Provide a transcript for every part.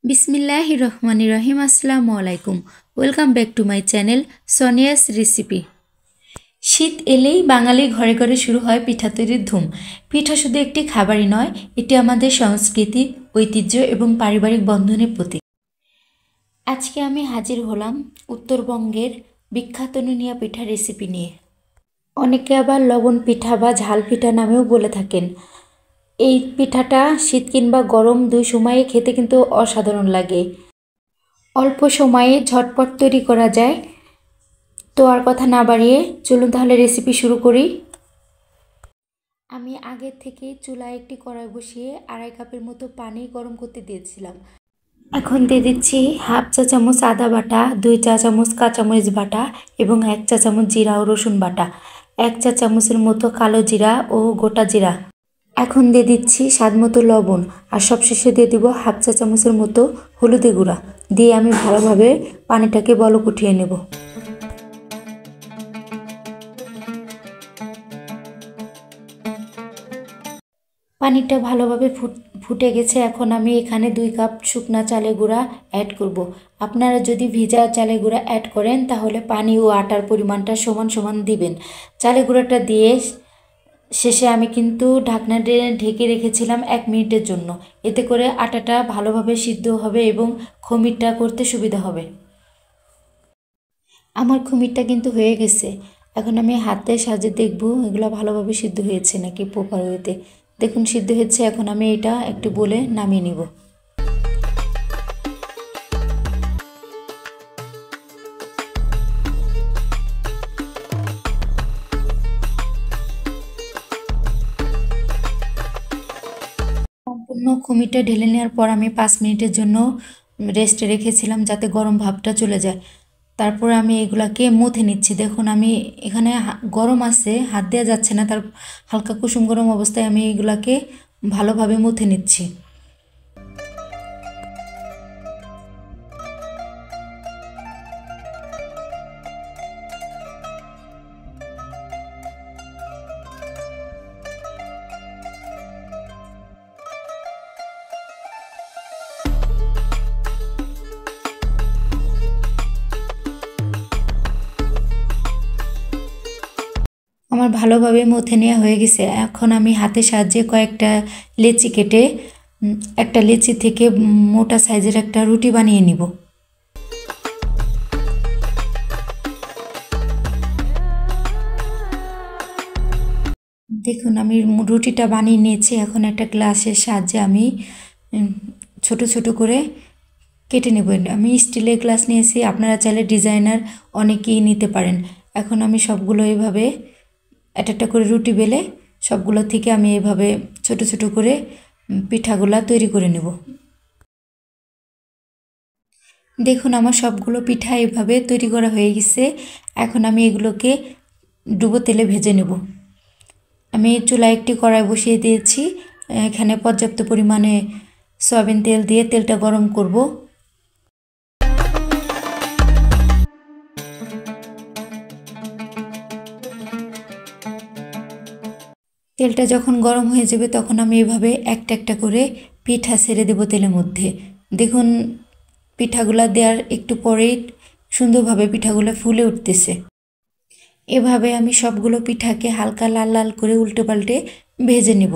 বিসমিল্লাহির রহমানির রহিম। আসসালামু আলাইকুম। Welcome back to my channel Sonia's recipe. শীত এলেই বাঙালির ঘরে ঘরে শুরু হয় পিঠা তৈরির ধুম। পিঠা শুধু একটি খাবারই নয়, এটি আমাদের সংস্কৃতি, ঐতিহ্য এবং পারিবারিক বন্ধনের প্রতীক। আজকে আমি হাজির হলাম উত্তরবঙ্গের বিখ্যাত নুনিয়া পিঠা রেসিপি নিয়ে। অনেকে আবার লবণ পিঠা বা ঝাল পিঠা নামেও বলে থাকেন। এই পিঠাটা শীত কিংবা গরম দুই সময়ে খেতে কিন্তু অসাধারণ লাগে। অল্প সময়ে ঝটপট তৈরি করা যায়। তো আর কথা না বাড়িয়ে চলুন তাহলে রেসিপি শুরু করি। আমি আগের থেকেই চুলায় একটি কড়াই বসিয়ে 2.5 কাপের মতো পানি গরম করতে দিয়েছিলাম। এখন দিয়ে দিচ্ছি 1/2 চা চামচ আদা বাটা, 2 চা চামচ কাঁচামরিচ বাটা এবং 1 চা চামচ জিরা ও রসুন বাটা, 1 চা চামচের মতো কালো জিরা ও গোটা জিরা। এখন দিয়ে দিচ্ছি স্বাদ মতো লবণ আর সবশেষে দিয়ে দিব 1/2 চা চামচের মতো হলুদের গুঁড়া। দিয়ে আমি ভালোভাবে পানিটাকে বলক উঠিয়ে নেব। পানিটা ভালোভাবে ফুটে গেছে। এখন আমি এখানে 2 কাপ শুকনা চালের গুঁড়া অ্যাড করব। আপনারা যদি ভিজা চালের গুঁড়া অ্যাড করেন তাহলে পানি ও আটার পরিমাণটা সমান সমান দিবেন। চালের গুঁড়াটা দিয়ে শেষে আমি কিন্তু ঢাকনা দিয়ে ঢেকে রেখেছিলাম 1 মিনিটের জন্য। এতে করে আটাটা ভালোভাবে সিদ্ধ হবে এবং খমিরটা করতে সুবিধা হবে। আমার খমিরটা কিন্তু হয়ে গেছে। এখন আমি হাতের সাহায্যে দেখব এগুলো ভালোভাবে সিদ্ধ হয়েছে নাকি প্রপার ওয়েতে। দেখুন সিদ্ধ হয়েছে। এখন আমি এটা একটু বলে নামিয়ে নিব। সম্পূর্ণ খমিরটা ঢেলে নেওয়ার পর আমি 5 মিনিটের জন্য রেস্টে রেখেছিলাম যাতে গরম ভাবটা চলে যায়। তারপর আমি এগুলাকে মথে নিচ্ছি। দেখুন আমি এখানে গরম আছে, হাত দেওয়া যাচ্ছে না, তার হালকা কুসুম গরম অবস্থায় আমি এগুলাকে ভালোভাবে মথে নিচ্ছি। আমার ভালোভাবে মথে নেওয়া হয়ে গেছে। এখন আমি হাতের সাহায্যে কয়েকটা লেচি কেটে একটা লেচি থেকে মোটা সাইজের একটা রুটি বানিয়ে নিব। দেখুন আমি রুটিটা বানিয়ে নিয়েছি। এখন একটা গ্লাসের সাহায্যে আমি ছোট ছোট করে কেটে নেব। আমি স্টিলের গ্লাস নিয়েছি, আপনারা চাইলে ডিজাইনার অনেকেই নিতে পারেন। এখন আমি সবগুলো এইভাবে একটা করে রুটি বেলে সবগুলো থেকে আমি এভাবে ছোট ছোট করে পিঠাগুলা তৈরি করে নেব। দেখুন আমার সবগুলো পিঠা এভাবে তৈরি করা হয়ে গেছে। এখন আমি এগুলোকে ডুবো তেলে ভেজে নেব। আমি চুলায় একটি কড়াই বসিয়ে দিয়েছি। এখানে পর্যাপ্ত পরিমাণে সয়াবিন তেল দিয়ে তেলটা গরম করব। তেলটা যখন গরম হয়ে যাবে তখন আমি এভাবে একটা একটা করে পিঠা ছেড়ে দেব তেলের মধ্যে। দেখুন পিঠাগুলা দেওয়ার একটু পরেই সুন্দরভাবে পিঠাগুলো ফুলে উঠতেছে। এভাবে আমি সবগুলো পিঠাকে হালকা লাল লাল করে উল্টে পাল্টে ভেজে নেব।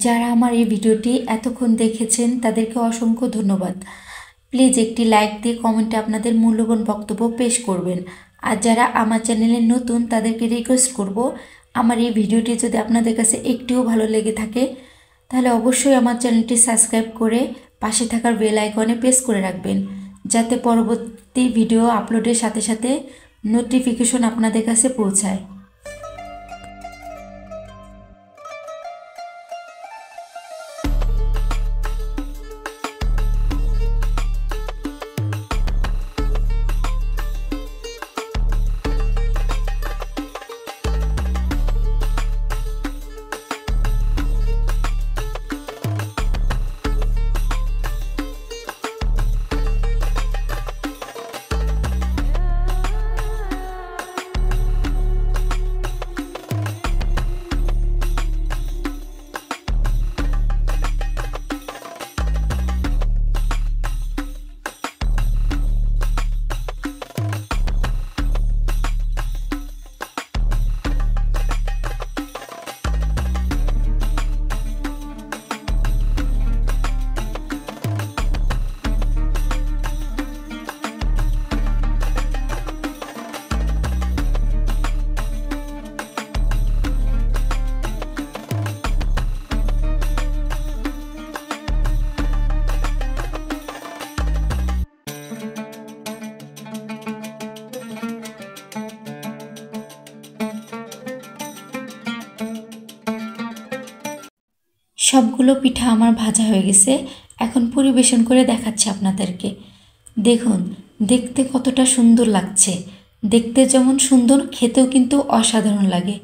যারা আমার এই ভিডিওটি এতক্ষণ দেখেছেন তাদেরকে অসংখ্য ধন্যবাদ। প্লিজ একটি লাইক দিয়ে কমেন্টে আপনাদের মূল্যবান বক্তব্য পেশ করবেন। আর যারা আমার চ্যানেলে নতুন তাদেরকে রিকোয়েস্ট করব, আমার এই ভিডিওটি যদি আপনাদের কাছে একটুও ভালো লেগে থাকে তাহলে অবশ্যই আমার চ্যানেলটি সাবস্ক্রাইব করে পাশে থাকার বেল আইকনে প্রেস করে রাখবেন, যাতে পরবর্তী ভিডিও আপলোডের সাথে সাথে নোটিফিকেশন আপনাদের কাছে পৌঁছায়। সবগুলো পিঠা আমার ভাজা হয়ে গেছে। এখন পরিবেশন করে দেখাচ্ছি আপনাদেরকে। দেখুন দেখতে কতটা সুন্দর লাগছে। দেখতে যেমন সুন্দর, খেতেও কিন্তু অসাধারণ লাগে।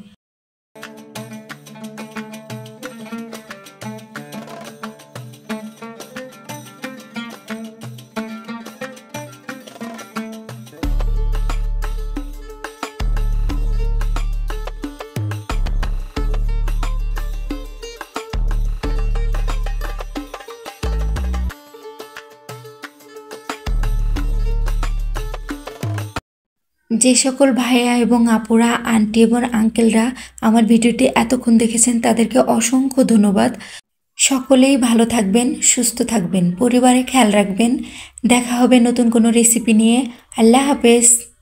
যে সকল ভাইয়া এবং আপুরা, আন্টি এবং আঙ্কেলরা আমার ভিডিওটি এতক্ষণ দেখেছেন তাদেরকে অসংখ্য ধন্যবাদ। সকলেই ভালো থাকবেন, সুস্থ থাকবেন, পরিবারে খেয়াল রাখবেন। দেখা হবে নতুন কোনো রেসিপি নিয়ে। আল্লাহ হাফেজ।